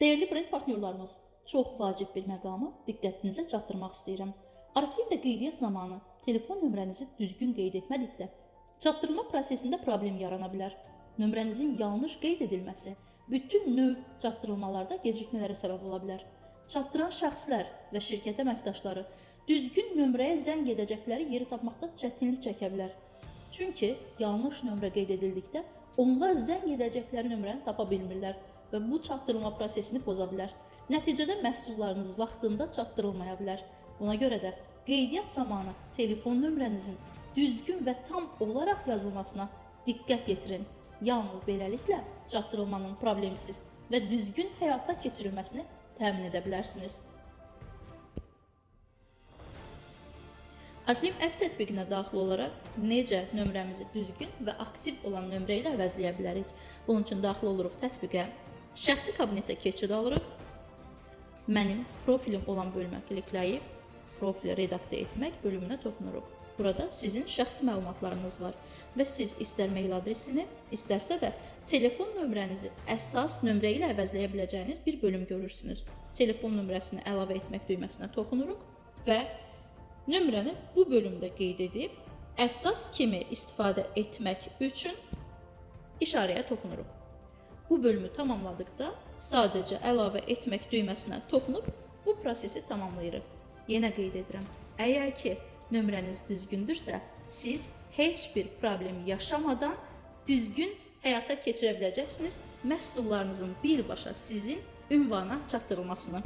Değerli brend partnyorlarımız, çox vacib bir məqamı diqqətinizə çatdırmaq istəyirəm. Arxivdə qeydiyyat zamanı telefon nömrənizi düzgün qeyd etmədikdə, çatdırma prosesində problem yarana bilər. Nömrənizin yanlış qeyd edilməsi bütün növ çatdırılmalarda gecikmələrə səbəb ola bilər. Çatdıran şəxslər və şirkət əməkdaşları düzgün nömrəyə zəng edəcəkləri yeri tapmaqda çətinlik çəkə bilər. Çünki yanlış nömrə qeyd edildikdə onlar zəng edəcəkləri nömrəni tapa bilmirlər və bu çatdırılma prosesini poza bilər. Nəticədə məhsullarınız vaxtında çatdırılmaya bilər. Buna görə də qeydiyyat zamanı telefon nömrənizin düzgün və tam olaraq yazılmasına diqqət yetirin. Yalnız beləliklə çatdırılmanın problemsiz və düzgün həyata keçirilməsini təmin edə bilərsiniz. Arxliv App tətbiqinə daxil olaraq necə nömrəmizi düzgün və aktiv olan nömrə ilə əvəzləyə bilərik? Bunun üçün daxil oluruq tətbiqə, şəxsi kabinetə keçid alırıq, mənim profilim olan bölümə klikləyib, profili redaktə etmək bölümünə toxunuruq. Burada sizin şəxsi məlumatlarınız var və siz istər mail adresini, istərsə də telefon nömrənizi əsas nömrə ilə əvəzləyə biləcəyiniz bir bölüm görürsünüz. Telefon nömrəsini əlavə etmək düyməsinə toxunuruq və nömrəni bu bölümdə qeyd edib, əsas kimi istifadə etmək üçün işarəyə toxunuruq. Bu bölümü tamamladıqda sadəcə əlavə etmək düyməsinə toxunub bu prosesi tamamlayırıq. Yenə qeyd edirəm, əgər ki nömrəniz düzgündürsə, siz heç bir problem yaşamadan düzgün həyata keçirə biləcəksiniz məhsullarınızın birbaşa sizin ünvana çatdırılmasını.